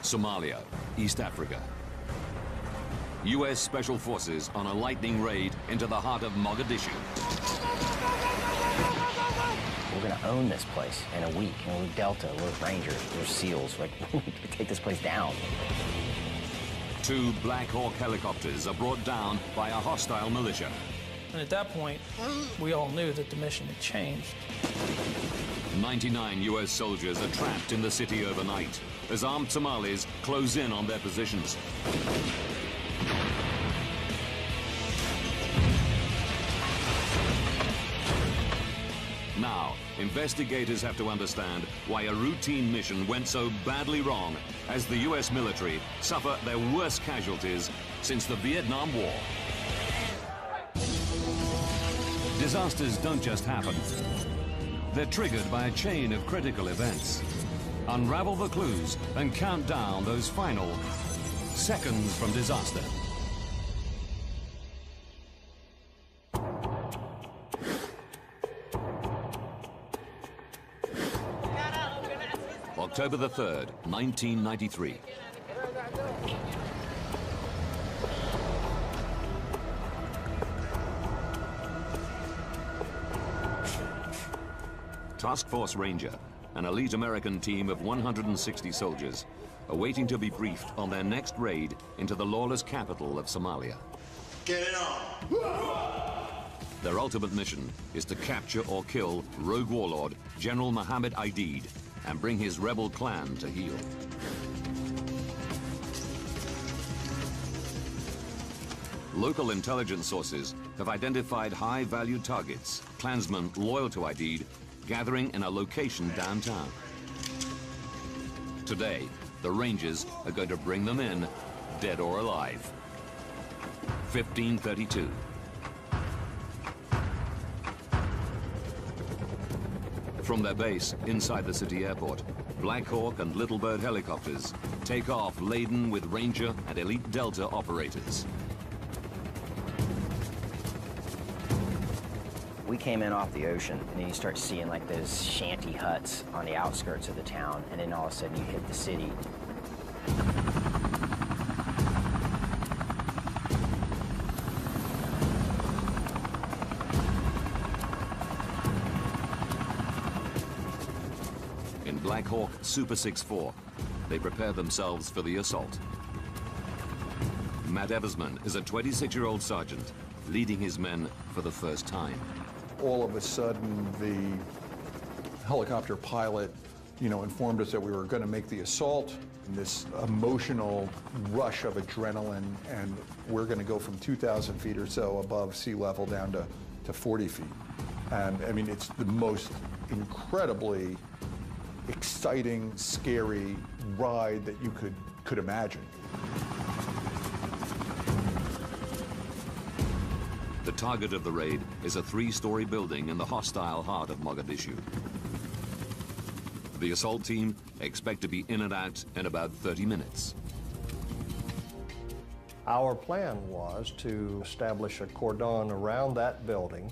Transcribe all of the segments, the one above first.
Somalia, East Africa. U.S. Special Forces on a lightning raid into the heart of Mogadishu. We're going to own this place in a week. You know, we're Delta, we're Rangers, we're SEALs. Like, we take this place down. 2 Black Hawk helicopters are brought down by a hostile militia. And at that point, we all knew that the mission had changed. 99 U.S. soldiers are trapped in the city overnight as armed Somalis close in on their positions. Now, investigators have to understand why a routine mission went so badly wrong as the U.S. military suffer their worst casualties since the Vietnam War. Disasters don't just happen. They're triggered by a chain of critical events. Unravel the clues and count down those final seconds from disaster. October the 3rd, 1993. Task Force Ranger, an elite American team of 160 soldiers, are waiting to be briefed on their next raid into the lawless capital of Somalia. Get it on! Their ultimate mission is to capture or kill rogue warlord General Mohammed Aidid and bring his rebel clan to heel. Local intelligence sources have identified high-value targets, Klansmen loyal to Aidid, gathering in a location downtown. Today, the Rangers are going to bring them in, dead or alive. 1532. From their base inside the city airport, Black Hawk and Little Bird helicopters take off laden with Ranger and Elite Delta operators. We came in off the ocean, and then you start seeing like those shanty huts on the outskirts of the town, and then all of a sudden you hit the city. In Black Hawk Super 6-4, they prepare themselves for the assault. Matt Eversman is a 26-year-old sergeant, leading his men for the first time. All of a sudden, the helicopter pilot, informed us that we were going to make the assault. And this emotional rush of adrenaline, and we're going to go from 2,000 feet or so above sea level down to 40 feet. And I mean, it's the most incredibly exciting, scary ride that you could imagine. The target of the raid is a 3-story building in the hostile heart of Mogadishu. The assault team expect to be in and out in about 30 minutes. Our plan was to establish a cordon around that building,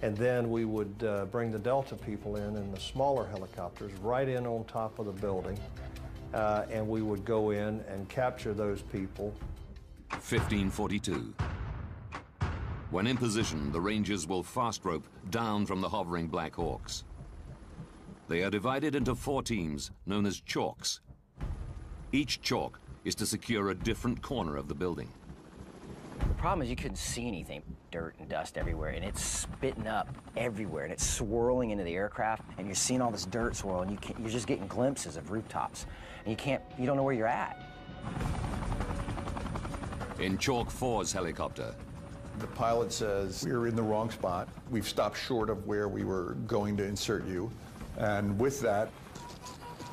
and then we would bring the Delta people in the smaller helicopters right in on top of the building, and we would go in and capture those people. 1542. When in position, the Rangers will fast rope down from the hovering Black Hawks. They are divided into 4 teams known as chalks. Each chalk is to secure a different corner of the building. The problem is you couldn't see anything. Dirt and dust everywhere, and it's spitting up everywhere, and it's swirling into the aircraft, and you're seeing all this dirt swirl, and you're just getting glimpses of rooftops, and you don't know where you're at. In Chalk 4's helicopter, The pilot says, we're in the wrong spot. We've stopped short of where we were going to insert you. And with that,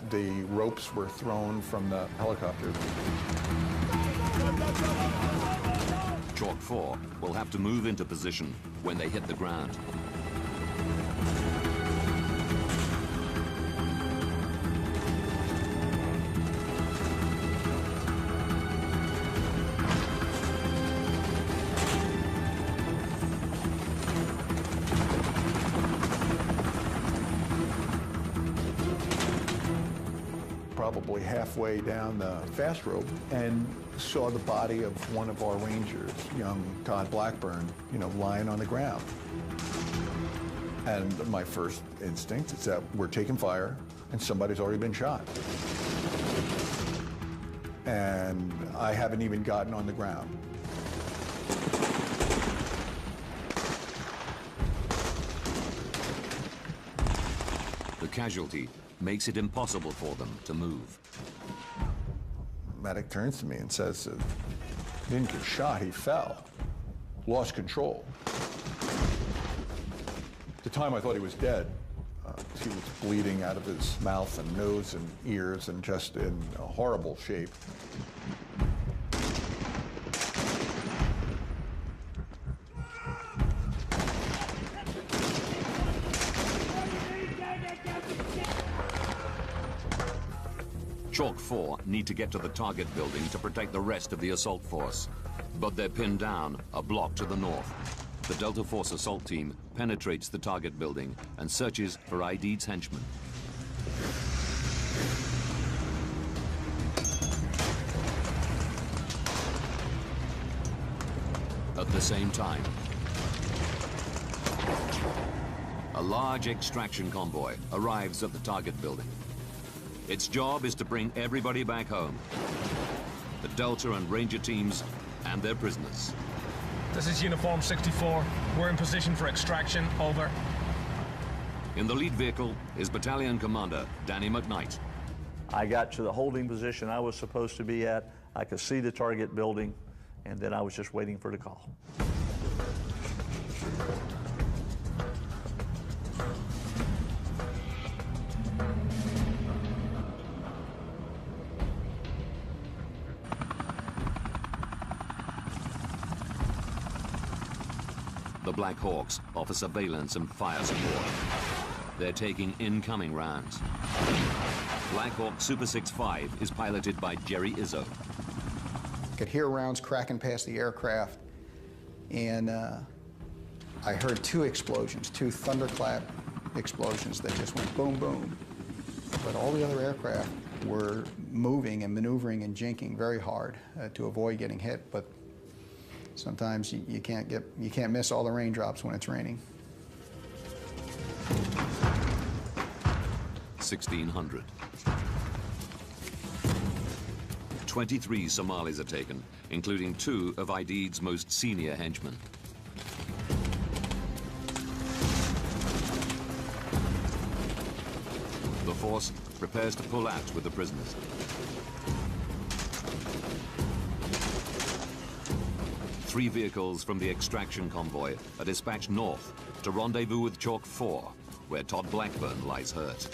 the ropes were thrown from the helicopter. Chalk 4 will have to move into position when they hit the ground. probably halfway down the fast rope and saw the body of one of our Rangers, young Todd Blackburn, lying on the ground. And my first instinct is that we're taking fire and somebody's already been shot. And I haven't even gotten on the ground. The casualty makes it impossible for them to move. Medic turns to me and says, he didn't get shot, he fell. Lost control. At the time I thought he was dead. He was bleeding out of his mouth and nose and ears and just in a horrible shape. Chalk 4 need to get to the target building to protect the rest of the assault force. But they're pinned down a block to the north. The Delta Force assault team penetrates the target building and searches for ID's henchmen. At the same time, a large extraction convoy arrives at the target building. Its job is to bring everybody back home. The Delta and Ranger teams and their prisoners. This is Uniform 64. We're in position for extraction. Over. In the lead vehicle is Battalion Commander Danny McKnight. I got to the holding position I was supposed to be at. I could see the target building, and then I was just waiting for the call. The Black Hawks offer surveillance and fire support. They're taking incoming rounds. Black Hawk Super 6-5 is piloted by Jerry Izzo. Could hear rounds cracking past the aircraft, and I heard two explosions, two thunderclap explosions that just went boom, boom. But all the other aircraft were moving and maneuvering and jinking very hard to avoid getting hit, but sometimes you can't miss all the raindrops when it's raining. 1600. 23 Somalis are taken, including 2 of Aidid's most senior henchmen. The force prepares to pull out with the prisoners. Three vehicles from the extraction convoy are dispatched north to rendezvous with Chalk 4, where Todd Blackburn lies hurt.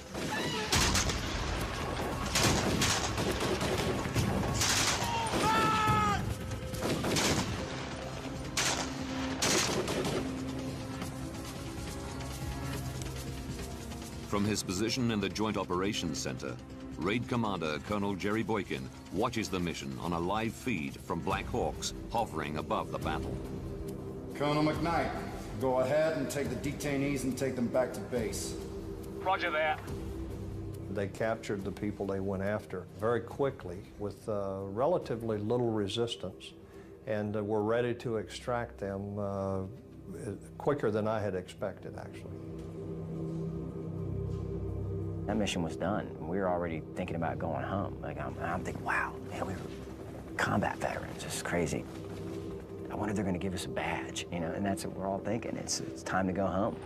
From his position in the Joint Operations Center, Raid Commander Colonel Jerry Boykin watches the mission on a live feed from Black Hawks hovering above the battle. Colonel McKnight, go ahead and take the detainees and take them back to base. Roger that. They captured the people they went after very quickly with relatively little resistance, and were ready to extract them quicker than I had expected, actually. That mission was done. We were already thinking about going home. Like, I'm thinking, wow, man, we were combat veterans. It's crazy. I wonder if they're going to give us a badge, and that's what we're all thinking. It's time to go home.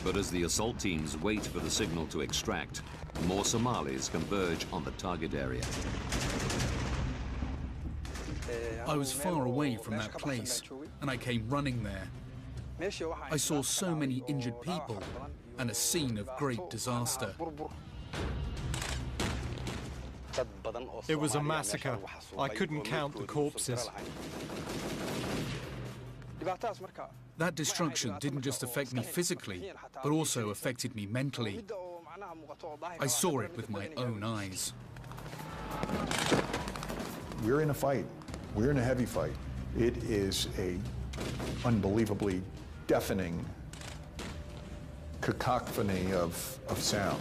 But as the assault teams wait for the signal to extract, more Somalis converge on the target area. I was far away from that place, and I came running there. I saw so many injured people and a scene of great disaster. It was a massacre. I couldn't count the corpses. That destruction didn't just affect me physically, but also affected me mentally. I saw it with my own eyes. We're in a fight. We're in a heavy fight. It is a unbelievably deafening cacophony of sound.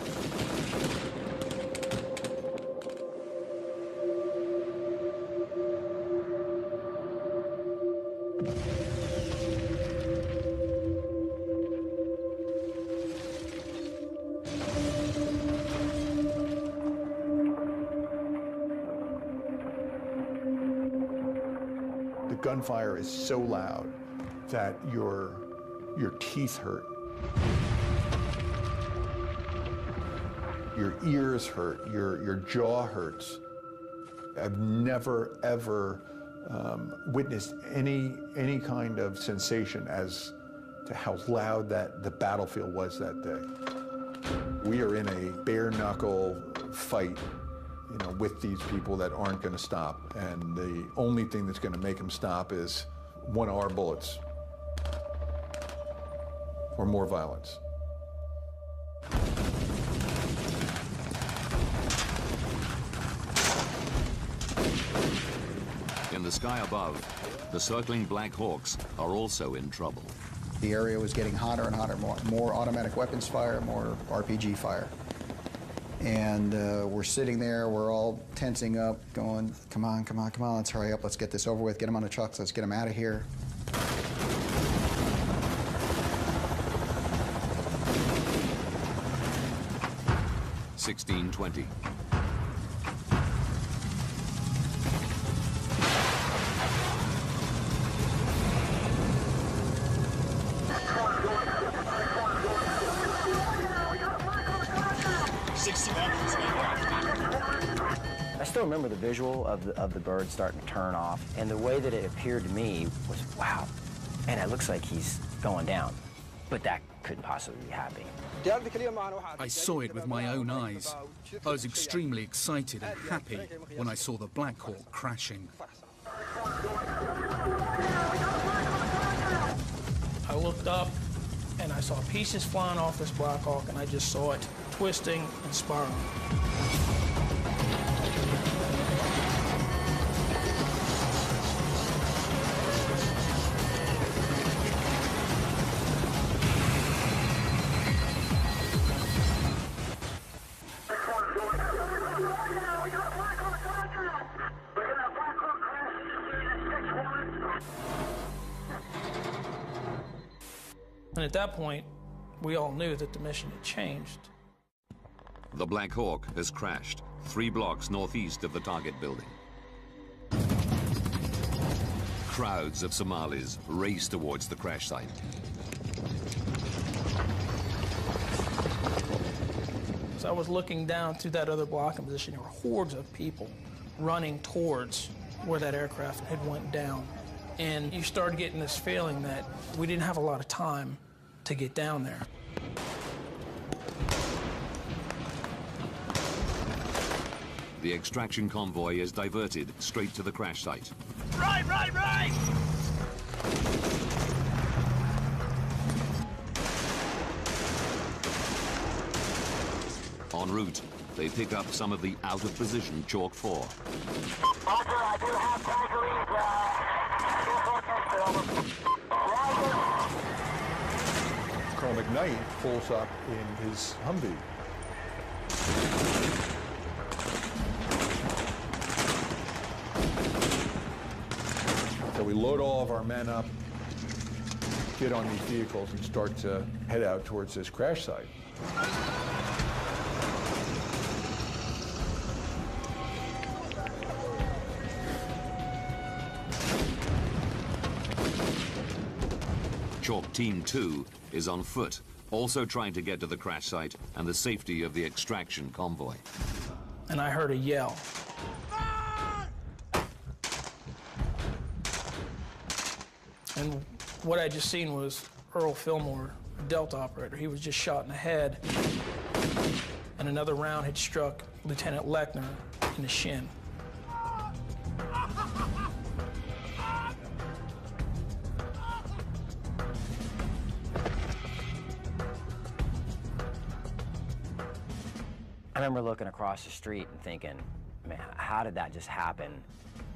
The gunfire is so loud that your teeth hurt. Your ears hurt, your jaw hurts. I've never, ever witnessed any kind of sensation as to how loud the battlefield was that day. We are in a bare-knuckle fight, you know, with these people that aren't going to stop, and the only thing that's going to make them stop is one of our bullets or more violence. In the sky above, the circling Black Hawks are also in trouble. The area was getting hotter and hotter, more automatic weapons fire, more RPG fire. And we're sitting there, we're all tensing up, going, come on, come on, come on, let's hurry up, let's get this over with, get them on the trucks, let's get them out of here. $16:20. I still remember the visual of the bird starting to turn off, and the way that it appeared to me was, wow, and it looks like he's going down, but that couldn't possibly be happening. I saw it with my own eyes. I was extremely excited and happy when I saw the Black Hawk crashing. I looked up and I saw pieces flying off this Black Hawk, and I just saw it twisting and spiraling. And at that point, we all knew that the mission had changed. The Black Hawk has crashed 3 blocks northeast of the target building. Crowds of Somalis race towards the crash site. As I was looking down through that other blocking position, there were hordes of people running towards where that aircraft had went down. And you started getting this feeling that we didn't have a lot of time to get down there. The extraction convoy is diverted straight to the crash site. Right, right, right! En route, they pick up some of the out-of-position Chalk 4. Roger, I do have casualties. Colonel McKnight pulls up in his Humvee. So we load all of our men up, get on these vehicles, and start to head out towards this crash site. Chalk Team 2 is on foot, also trying to get to the crash site and the safety of the extraction convoy. And I heard a yell. And what I just seen was Earl Fillmore, a Delta operator. He was just shot in the head, and another round had struck Lieutenant Lechner in the shin. I remember looking across the street and thinking, man, how did that just happen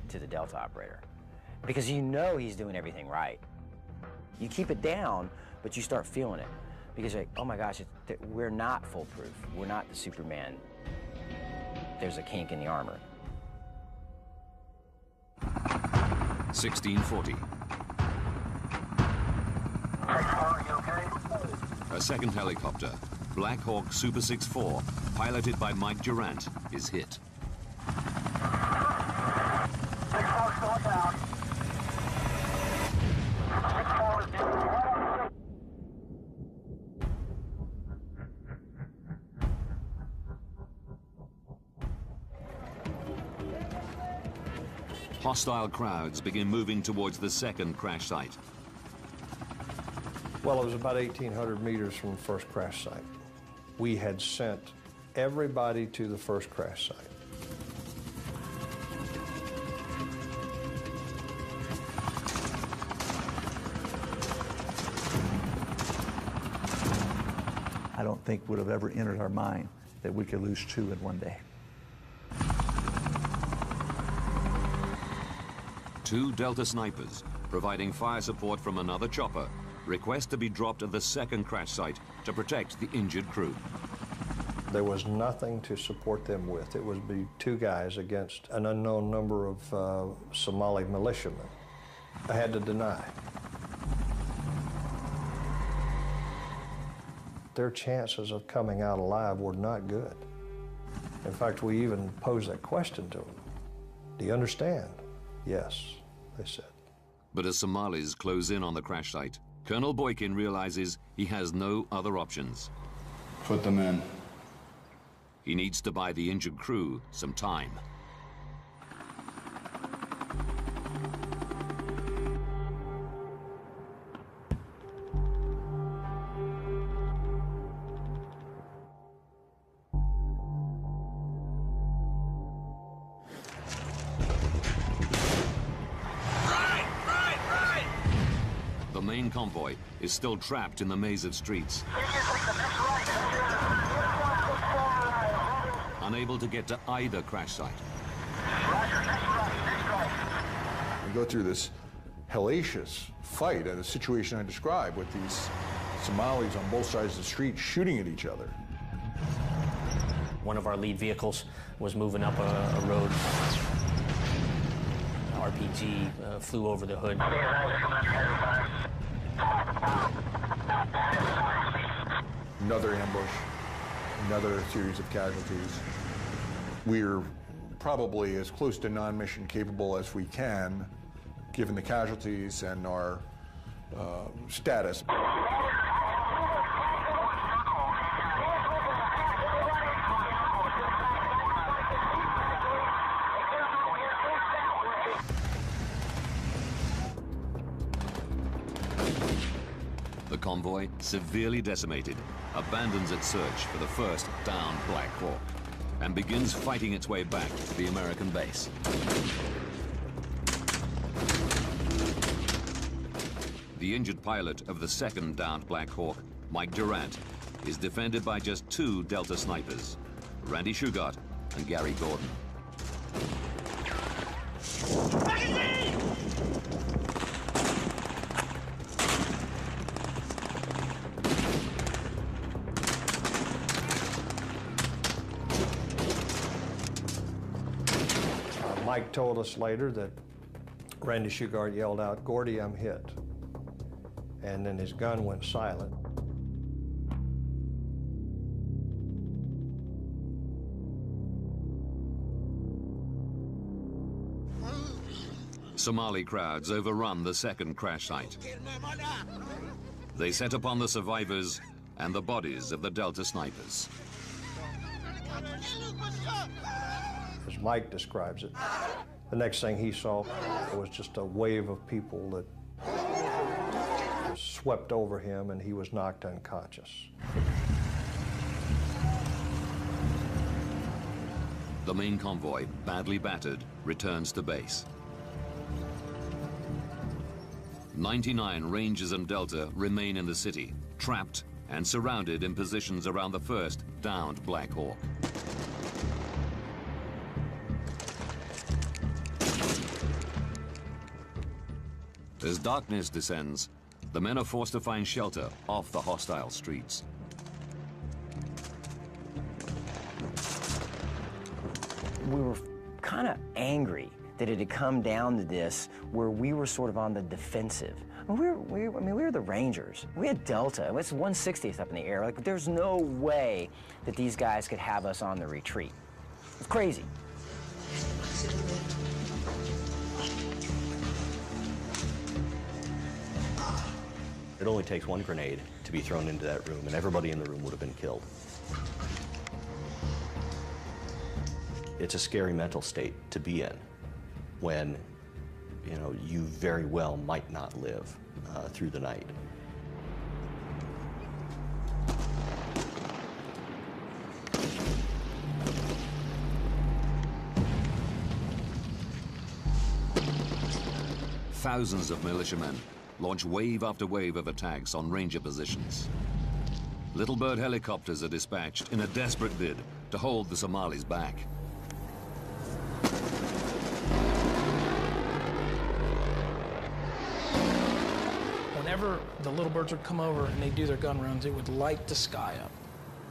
to the Delta operator? Because you know he's doing everything right. You keep it down, but you start feeling it. Because like, oh my gosh, we're not foolproof. We're not the Superman. There's a kink in the armor. 1640. A second helicopter, Black Hawk Super 6-4, piloted by Mike Durant, is hit. Hostile crowds begin moving towards the second crash site. Well, it was about 1,800 meters from the first crash site. We had sent everybody to the first crash site. I don't think would have ever entered our mind that we could lose 2 in one day. 2 Delta snipers, providing fire support from another chopper, request to be dropped at the second crash site to protect the injured crew. There was nothing to support them with. It would be 2 guys against an unknown number of Somali militiamen. I had to deny. Their chances of coming out alive were not good. In fact, we even posed that question to them. Do you understand? Yes, they said. But as Somalis close in on the crash site, Colonel Boykin realizes he has no other options. Put them in. He needs to buy the injured crew some time. The main convoy is still trapped in the maze of streets. Unable to get to either crash site. We go through this hellacious fight and the situation I described with these Somalis on both sides of the street shooting at each other. One of our lead vehicles was moving up a road. RPG flew over the hood. Another ambush, another series of casualties. We're probably as close to non-mission capable as we can, given the casualties and our status. The convoy, severely decimated, abandons its search for the first downed Black Hawk and begins fighting its way back to the American base. The injured pilot of the second downed Black Hawk, Mike Durant, is defended by just 2 Delta snipers, Randy Shugart and Gary Gordon. Mike told us later that Randy Shugart yelled out, "Gordy, I'm hit." And then his gun went silent. Somali crowds overrun the second crash site. They set upon the survivors and the bodies of the Delta snipers. As Mike describes it, the next thing he saw was just a wave of people that swept over him and he was knocked unconscious. The main convoy, badly battered, returns to base. 99 Rangers and Delta remain in the city, trapped and surrounded in positions around the first downed Black Hawk. As darkness descends, The men are forced to find shelter off the hostile streets. We were kind of angry that it had come down to this where we were sort of on the defensive. We were the Rangers. We had Delta. It's 160th up in the air. Like, there's no way that these guys could have us on the retreat. It's crazy. It only takes one grenade to be thrown into that room, and everybody in the room would have been killed. It's a scary mental state to be in when, you know, you very well might not live through the night. Thousands of militiamen launch wave after wave of attacks on Ranger positions. Little Bird helicopters are dispatched in a desperate bid to hold the Somalis back. Whenever the Little Birds would come over and they'd do their gun rounds, it would light the sky up,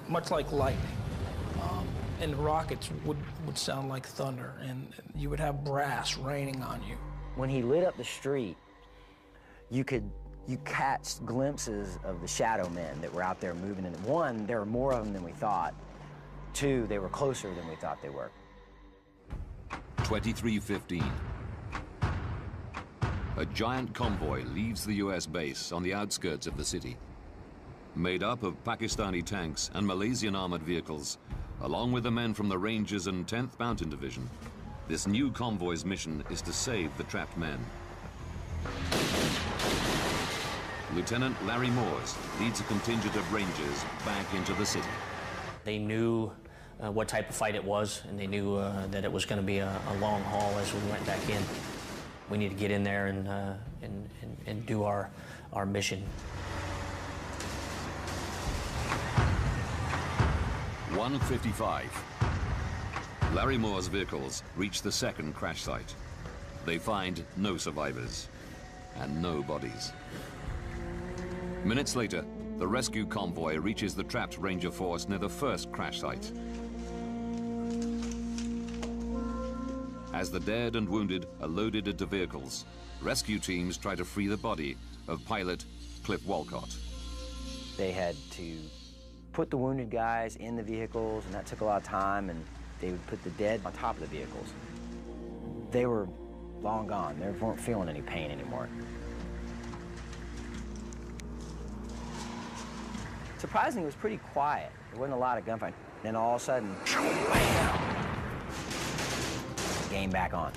much like lightning. And the rockets would sound like thunder, and you would have brass raining on you. When he lit up the street, you catch glimpses of the shadow men that were out there moving. And one, there were more of them than we thought. Two, they were closer than we thought they were. 23:15. A giant convoy leaves the U.S. base on the outskirts of the city. Made up of Pakistani tanks and Malaysian armored vehicles, along with the men from the Rangers and 10th Mountain Division, this new convoy's mission is to save the trapped men. Lieutenant Larry Moores leads a contingent of Rangers back into the city. They knew what type of fight it was, and they knew that it was going to be a long haul as we went back in. We need to get in there and do our mission. 1:55. Larry Moore's vehicles reach the second crash site. They find no survivors and no bodies. Minutes later, the rescue convoy reaches the trapped Ranger force near the first crash site. As the dead and wounded are loaded into vehicles, rescue teams try to free the body of pilot Cliff Walcott. They had to put the wounded guys in the vehicles, and that took a lot of time, and they would put the dead on top of the vehicles. They were long gone. They weren't feeling any pain anymore. Surprisingly, it was pretty quiet. There wasn't a lot of gunfighting. Then all of a sudden, bam! Game back on.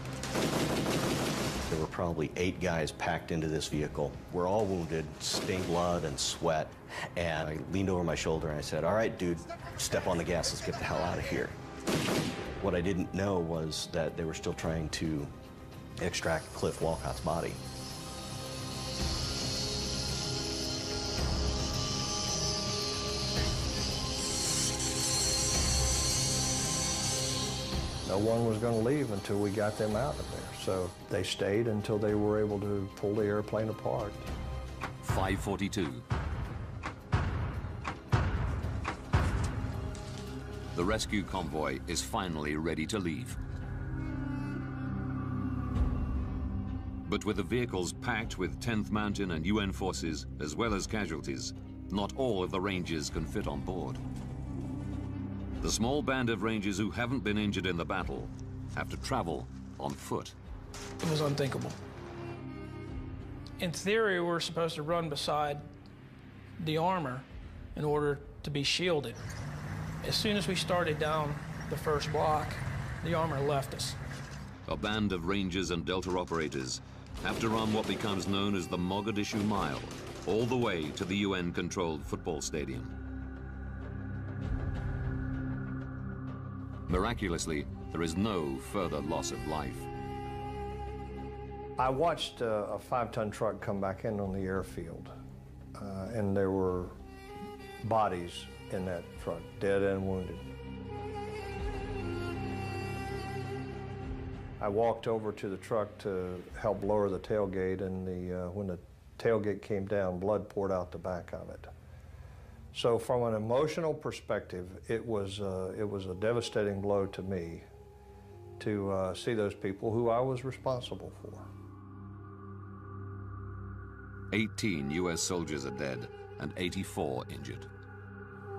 There were probably 8 guys packed into this vehicle. We're all wounded, stained blood and sweat. And I leaned over my shoulder and I said, "All right, dude, step on the gas, let's get the hell out of here." What I didn't know was that they were still trying to extract Cliff Walcott's body. No one was going to leave until we got them out of there. So they stayed until they were able to pull the airplane apart. 5:42. The rescue convoy is finally ready to leave. But with the vehicles packed with 10th Mountain and UN forces, as well as casualties, not all of the Rangers can fit on board. The small band of Rangers who haven't been injured in the battle have to travel on foot. It was unthinkable. In theory, we're supposed to run beside the armor in order to be shielded. As soon as we started down the first block, the armor left us. A band of Rangers and Delta operators have to run what becomes known as the Mogadishu Mile, all the way to the UN-controlled football stadium. Miraculously, there is no further loss of life. I watched a 5-ton truck come back in on the airfield, and there were bodies in that truck, dead and wounded. I walked over to the truck to help lower the tailgate, and when the Tailgate came down, blood poured out the back of it. So from an emotional perspective, it was a devastating blow to me to see those people who I was responsible for. 18 U.S. soldiers are dead and 84 injured.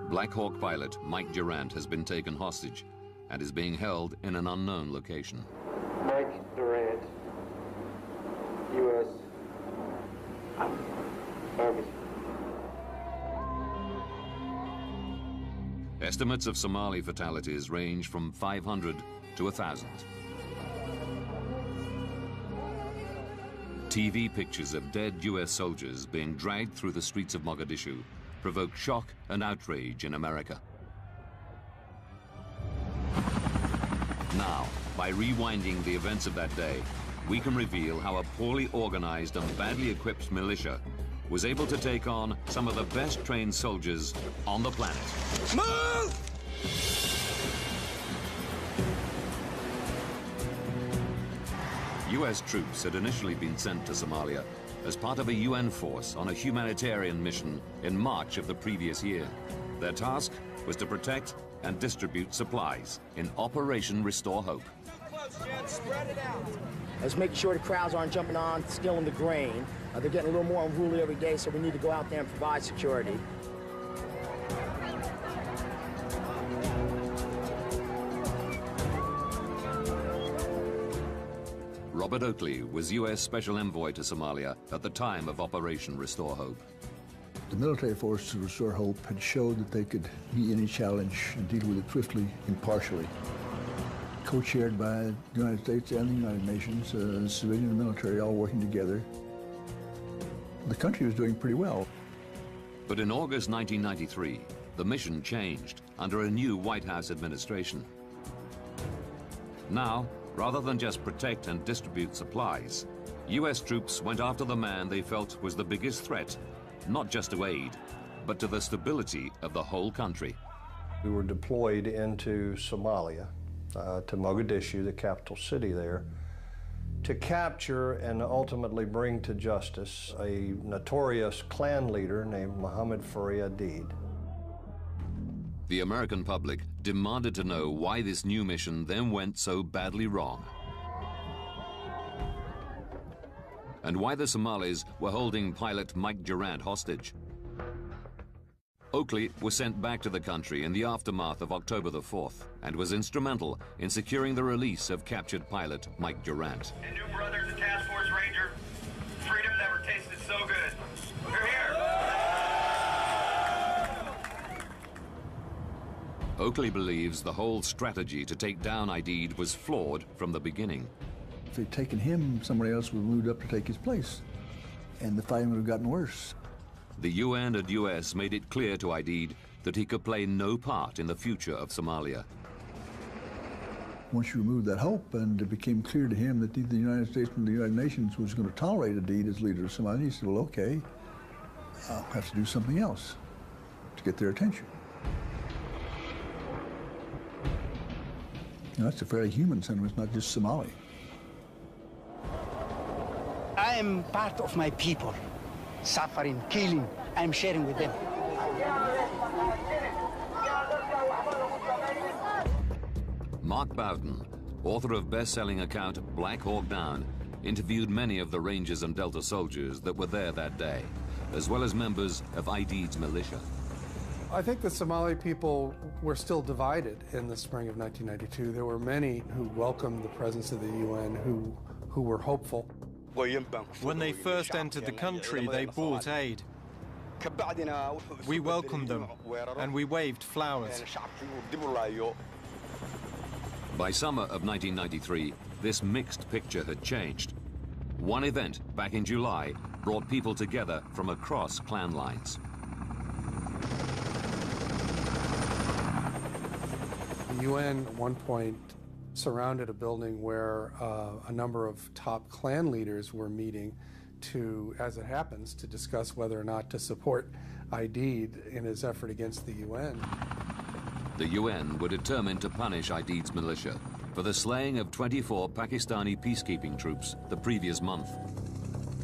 Black Hawk pilot Mike Durant has been taken hostage and is being held in an unknown location. Mike Durant, U.S. Army. Estimates of Somali fatalities range from 500 to 1,000. TV pictures of dead U.S. soldiers being dragged through the streets of Mogadishu provoke shock and outrage in America. Now, by rewinding the events of that day, we can reveal how a poorly organized and badly equipped militia was able to take on some of the best trained soldiers on the planet. Move! U.S. troops had initially been sent to Somalia as part of a UN force on a humanitarian mission in March of the previous year. Their task was to protect and distribute supplies in Operation Restore Hope. Spread it out. Let's make sure the crowds aren't jumping on, stealing the grain. They're getting a little more unruly every day, so we need to go out there and provide security. Robert Oakley was U.S. Special Envoy to Somalia at the time of Operation Restore Hope. The military forces of Restore Hope had showed that they could meet any challenge and deal with it swiftly, impartially. Co-chaired by the United States and the United Nations, civilian and military all working together. The country was doing pretty well. But in August 1993, the mission changed under a new White House administration. Now, rather than just protect and distribute supplies, U.S. troops went after the man they felt was the biggest threat, not just to aid, but to the stability of the whole country. We were deployed into Somalia, to Mogadishu, the capital city there, to capture and ultimately bring to justice a notorious clan leader named Mohammed Faridad. The American public demanded to know why this new mission then went so badly wrong, and why the Somalis were holding pilot Mike Durant hostage. Oakley was sent back to the country in the aftermath of October the 4th and was instrumental in securing the release of captured pilot Mike Durant. And new brothers, Task Force Ranger, freedom never tasted so good. You're here. Oakley believes the whole strategy to take down Aidid was flawed from the beginning. If they'd taken him, somebody else would have moved up to take his place, and the fighting would have gotten worse. The UN and US made it clear to Aidid that he could play no part in the future of Somalia. Once you removed that hope, and it became clear to him that neither the United States nor the United Nations was going to tolerate Aidid as leader of Somalia, he said, well, okay, I'll have to do something else to get their attention. Now, that's a fairly human sentiment, it's not just Somali. I am part of my people. Suffering, killing, I'm sharing with them. Mark Bowden, author of best-selling account Black Hawk Down, interviewed many of the Rangers and Delta soldiers that were there that day, as well as members of Aidid's militia. I think the Somali people were still divided in the spring of 1992. There were many who welcomed the presence of the UN, who were hopeful. When they first entered the country, they brought aid. We welcomed them, and we waved flowers. By summer of 1993, this mixed picture had changed. One event back in July brought people together from across clan lines. The UN at one point surrounded a building where a number of top clan leaders were meeting to, as it happens, to discuss whether or not to support Aidid in his effort against the UN. The UN were determined to punish Aidid's militia for the slaying of 24 Pakistani peacekeeping troops the previous month.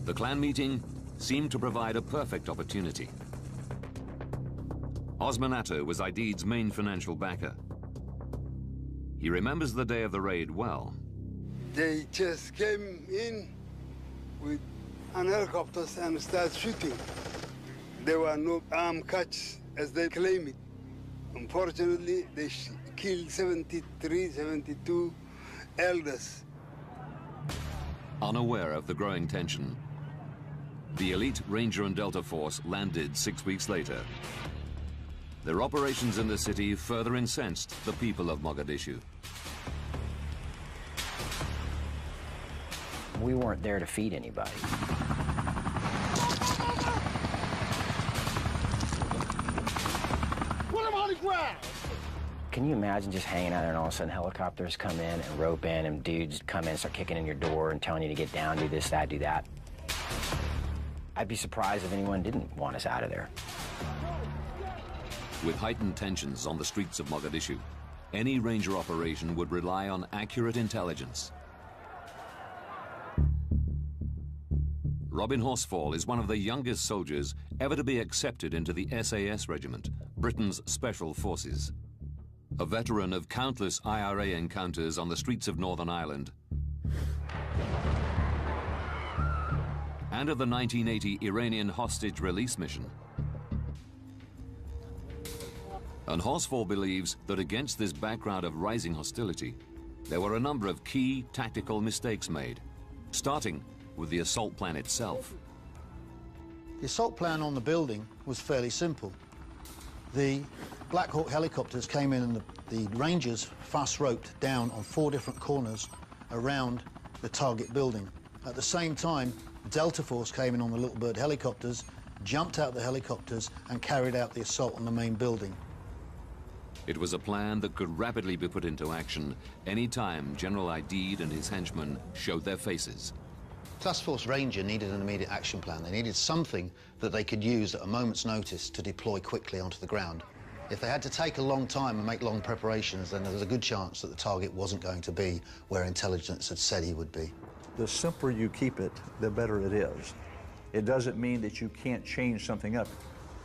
The clan meeting seemed to provide a perfect opportunity. Osman Atto was Aidid's main financial backer. He remembers the day of the raid well. They just came in with an helicopter and started shooting. There were no armed catch, as they claim it. Unfortunately, they killed 73, 72 elders. Unaware of the growing tension, the elite Ranger and Delta Force landed 6 weeks later. Their operations in the city further incensed the people of Mogadishu. We weren't there to feed anybody. Put them on the ground! Can you imagine just hanging out there and all of a sudden helicopters come in and rope in and dudes come in and start kicking in your door and telling you to get down, do this, that, do that? I'd be surprised if anyone didn't want us out of there. With heightened tensions on the streets of Mogadishu, any Ranger operation would rely on accurate intelligence. Robin Horsfall is one of the youngest soldiers ever to be accepted into the SAS regiment, Britain's Special Forces. A veteran of countless IRA encounters on the streets of Northern Ireland, and of the 1980 Iranian hostage release mission. And Horsfall believes that against this background of rising hostility, there were a number of key tactical mistakes made, starting with the assault plan itself. The assault plan on the building was fairly simple. The Black Hawk helicopters came in and the Rangers fast roped down on 4 different corners around the target building. At the same time, Delta Force came in on the Little Bird helicopters, jumped out the helicopters and carried out the assault on the main building. It was a plan that could rapidly be put into action any time General Aidid and his henchmen showed their faces. Task Force Ranger needed an immediate action plan. They needed something that they could use at a moment's notice to deploy quickly onto the ground. If they had to take a long time and make long preparations, then there was a good chance that the target wasn't going to be where intelligence had said he would be. The simpler you keep it, the better it is. It doesn't mean that you can't change something up.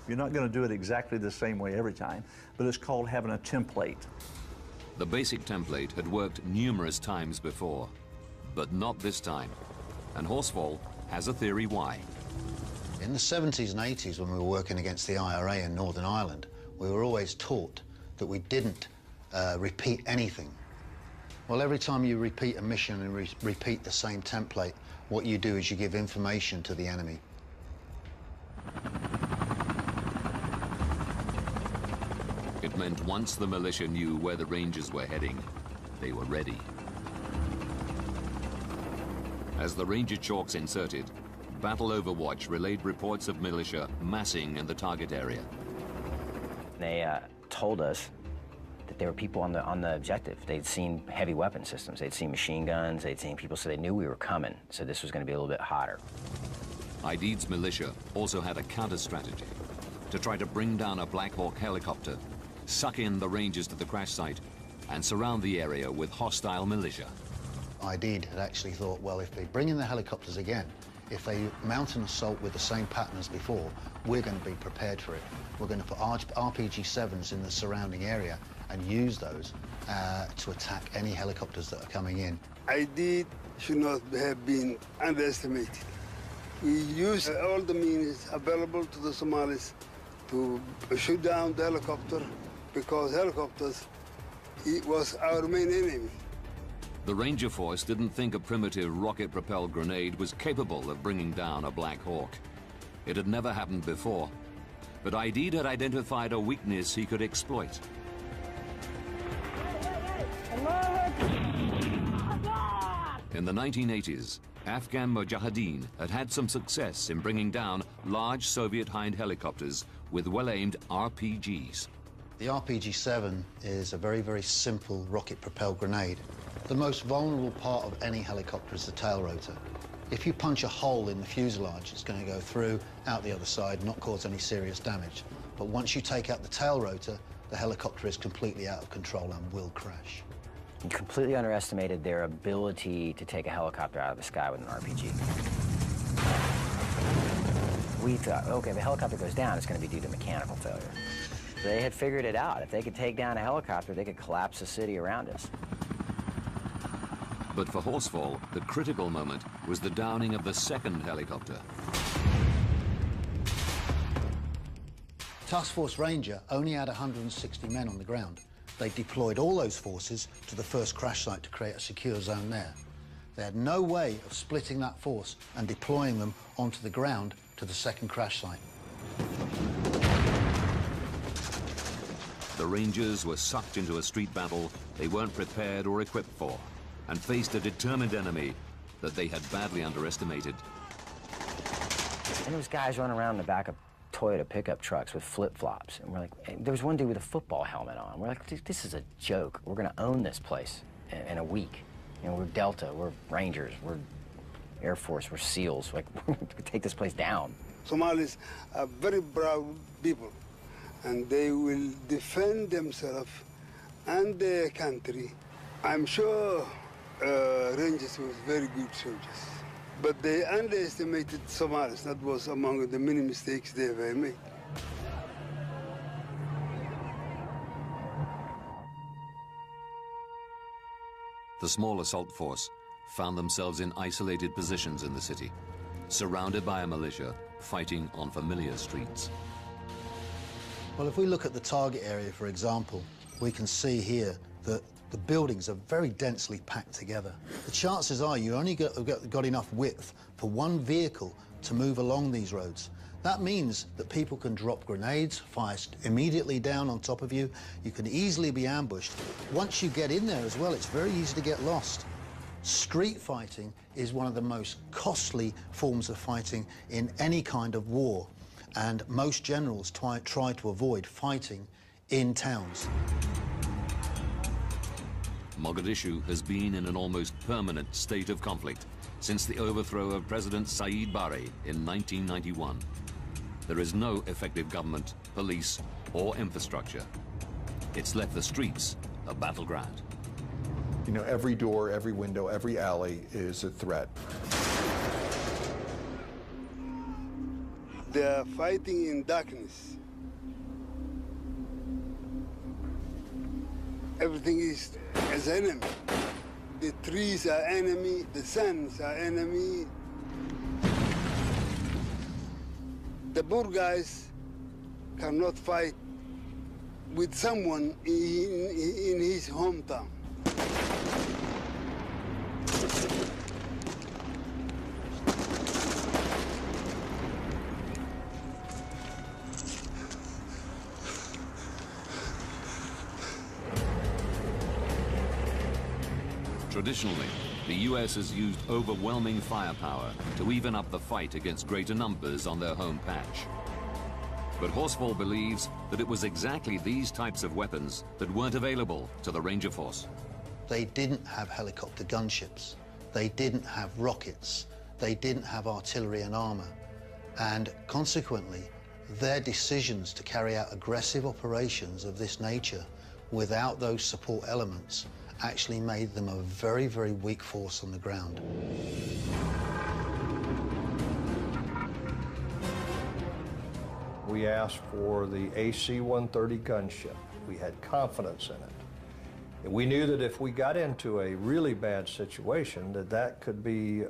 You're not going to do it exactly the same way every time, but it's called having a template. The basic template had worked numerous times before, but not this time. And Horsfall has a theory why. In the 70s and 80s, when we were working against the IRA in Northern Ireland, we were always taught that we didn't repeat anything. Well, every time you repeat a mission and repeat the same template, what you do is you give information to the enemy. It meant once the militia knew where the Rangers were heading, they were ready. As the Ranger chalks inserted, Battle Overwatch relayed reports of militia massing in the target area. They told us that there were people on the objective. They'd seen heavy weapon systems. They'd seen machine guns. They'd seen people, so they knew we were coming. So this was going to be a little bit hotter. Aidid's militia also had a counter-strategy to try to bring down a Black Hawk helicopter, suck in the Rangers to the crash site, and surround the area with hostile militia. Aidid had actually thought, well, if they bring in the helicopters again, if they mount an assault with the same pattern as before, we're going to be prepared for it. We're going to put RPG-7s in the surrounding area and use those to attack any helicopters that are coming in. Aidid should not have been underestimated. We used all the means available to the Somalis to shoot down the helicopter, because helicopters, it was our main enemy. The Ranger Force didn't think a primitive rocket-propelled grenade was capable of bringing down a Black Hawk. It had never happened before, but Aidid had identified a weakness he could exploit. In the 1980s, Afghan Mujahideen had had some success in bringing down large Soviet Hind helicopters with well-aimed RPGs. The RPG-7 is a very, very simple rocket-propelled grenade. The most vulnerable part of any helicopter is the tail rotor. If you punch a hole in the fuselage, it's going to go through, out the other side, not cause any serious damage. But once you take out the tail rotor, the helicopter is completely out of control and will crash. You completely underestimated their ability to take a helicopter out of the sky with an RPG. We thought, okay, if a helicopter goes down, it's going to be due to mechanical failure. They had figured it out. If they could take down a helicopter, they could collapse the city around us. But for Horsfall, the critical moment was the downing of the second helicopter. Task Force Ranger only had 160 men on the ground. They deployed all those forces to the first crash site to create a secure zone there. They had no way of splitting that force and deploying them onto the ground to the second crash site. The Rangers were sucked into a street battle they weren't prepared or equipped for, and faced a determined enemy that they had badly underestimated. And there was guys running around in the back of Toyota pickup trucks with flip-flops. And we're like, there was one dude with a football helmet on. We're like, this is a joke. We're gonna own this place in a week. You know, we're Delta, we're Rangers, we're Air Force, we're SEALs. Like, we're gonna take this place down. Somalis are very brave people, and they will defend themselves and their country. I'm sure Rangers was very good soldiers, but they underestimated Somalis. That was among the many mistakes they ever made. The small assault force found themselves in isolated positions in the city, surrounded by a militia fighting on familiar streets. Well, if we look at the target area, for example, we can see here that the buildings are very densely packed together. The chances are you only got enough width for one vehicle to move along these roads. That means that people can drop grenades, fire immediately down on top of you. You can easily be ambushed. Once you get in there as well, it's very easy to get lost. Street fighting is one of the most costly forms of fighting in any kind of war, and most generals try to avoid fighting in towns. Mogadishu has been in an almost permanent state of conflict since the overthrow of President Saeed Barre in 1991. There is no effective government, police, or infrastructure. It's left the streets a battleground. You know, every door, every window, every alley is a threat. They are fighting in darkness. Everything is as enemy. The trees are enemy, the suns are enemy. The poor guys cannot fight with someone in his hometown. Traditionally, the U.S. has used overwhelming firepower to even up the fight against greater numbers on their home patch. But Horsfall believes that it was exactly these types of weapons that weren't available to the Ranger Force. They didn't have helicopter gunships. They didn't have rockets. They didn't have artillery and armor. And consequently, their decisions to carry out aggressive operations of this nature without those support elements actually made them a very, very weak force on the ground. We asked for the AC-130 gunship. We had confidence in it. We knew that if we got into a really bad situation, that could be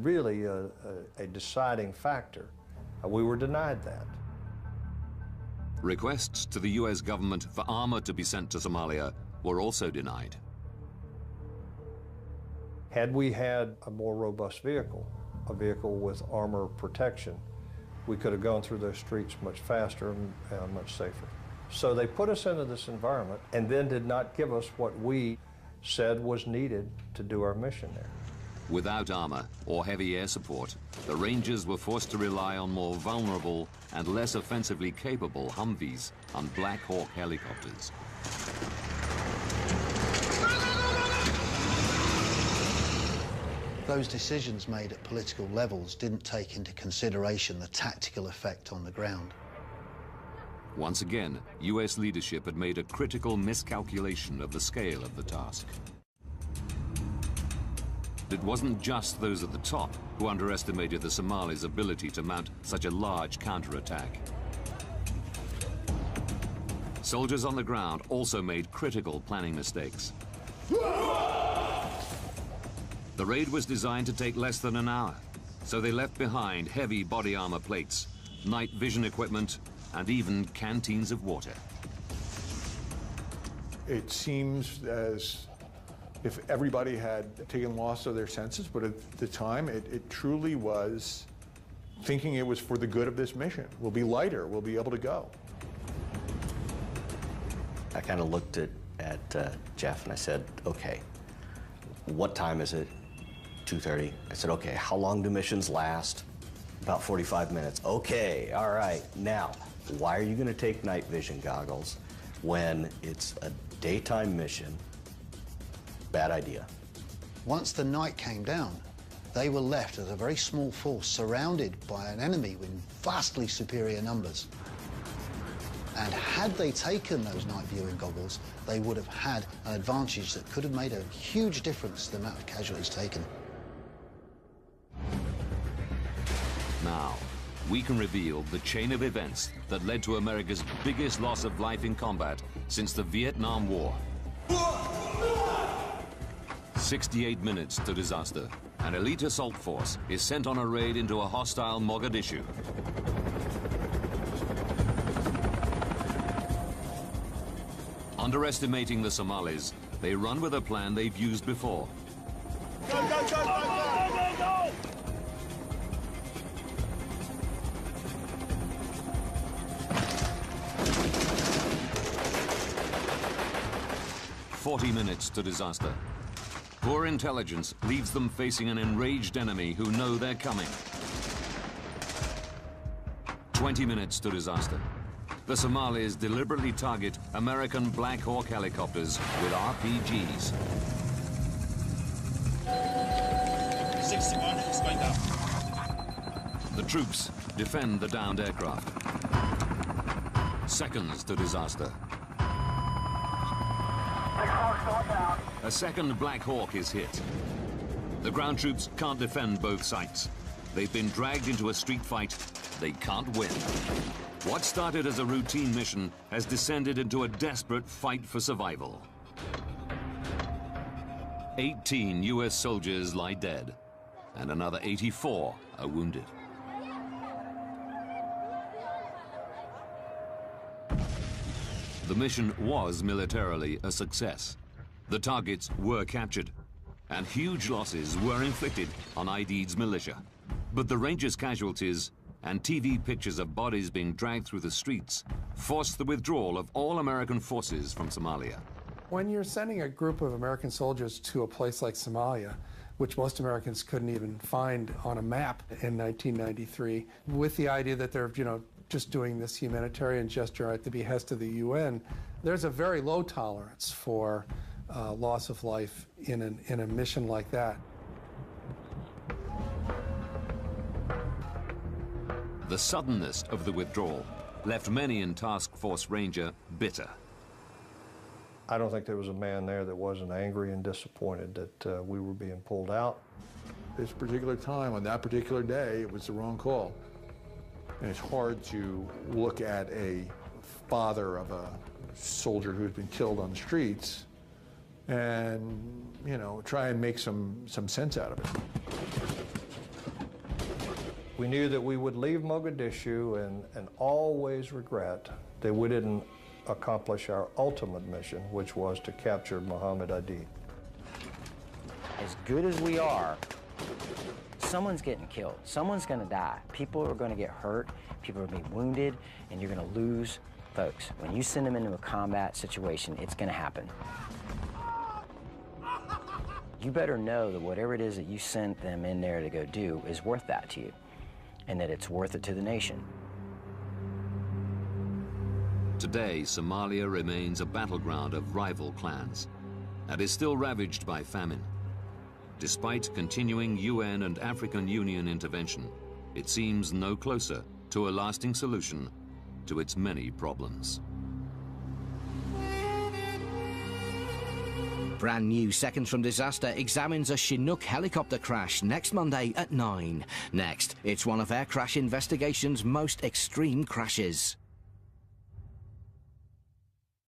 really a deciding factor. We were denied that. Requests to the U.S. government for armor to be sent to Somalia were also denied. Had we had a more robust vehicle, a vehicle with armor protection, we could have gone through those streets much faster and much safer. So they put us into this environment and then did not give us what we said was needed to do our mission there. Without armor or heavy air support, the Rangers were forced to rely on more vulnerable and less offensively capable Humvees and Black Hawk helicopters. Those decisions made at political levels didn't take into consideration the tactical effect on the ground. Once again, U.S. leadership had made a critical miscalculation of the scale of the task. it wasn't just those at the top who underestimated the Somalis' ability to mount such a large counterattack. Soldiers on the ground also made critical planning mistakes. The raid was designed to take less than an hour, so they left behind heavy body armor plates, night vision equipment, and even canteens of water. It seems as if everybody had taken loss of their senses, but at the time, it truly was thinking it was for the good of this mission. We'll be lighter, we'll be able to go. I kind of looked at Jeff and I said, okay, what time is it? 2:30. I said, okay, how long do missions last? About 45 minutes. Okay, all right. Now, why are you going to take night vision goggles when it's a daytime mission? Bad idea. Once the night came down, they were left as a very small force surrounded by an enemy with vastly superior numbers. And had they taken those night viewing goggles, they would have had an advantage that could have made a huge difference to the amount of casualties taken. Now, we can reveal the chain of events that led to America's biggest loss of life in combat since the Vietnam War. 68 minutes to disaster. An elite assault force is sent on a raid into a hostile Mogadishu. Underestimating the Somalis, they run with a plan they've used before. Go, go, go, go, go, go, go! 40 minutes to disaster. Poor intelligence leaves them facing an enraged enemy who know they're coming. 20 minutes to disaster. The Somalis deliberately target American Black Hawk helicopters with RPGs. 61 is going down. The troops defend the downed aircraft. Seconds to disaster. A second Black Hawk is hit. The ground troops can't defend both sites. They've been dragged into a street fight. They can't win. What started as a routine mission has descended into a desperate fight for survival. 18 US soldiers lie dead, and another 84 are wounded. The mission was militarily a success. The targets were captured, and huge losses were inflicted on Aidid's militia. But the Rangers' casualties and TV pictures of bodies being dragged through the streets forced the withdrawal of all American forces from Somalia. When you're sending a group of American soldiers to a place like Somalia, which most Americans couldn't even find on a map in 1993, with the idea that they're, just doing this humanitarian gesture at the behest of the UN, there's a very low tolerance for loss of life in a mission like that. The suddenness of the withdrawal left many in Task Force Ranger bitter. I don't think there was a man there that wasn't angry and disappointed that we were being pulled out. This particular time, on that particular day, it was the wrong call. And it's hard to look at a father of a soldier who's been killed on the streets and, try and make some sense out of it. We knew that we would leave Mogadishu and always regret that we didn't accomplish our ultimate mission, which was to capture Muhammad Aidid. As good as we are, someone's getting killed. Someone's going to die. People are going to get hurt. People are going to be wounded, and you're going to lose folks. When you send them into a combat situation, it's going to happen. You better know that whatever it is that you sent them in there to go do is worth that to you, and that it's worth it to the nation. Today, Somalia remains a battleground of rival clans and is still ravaged by famine. Despite continuing UN and African Union intervention, it seems no closer to a lasting solution to its many problems. Brand new Seconds from Disaster examines a Chinook helicopter crash next Monday at 9. Next, it's one of Air Crash Investigation's most extreme crashes.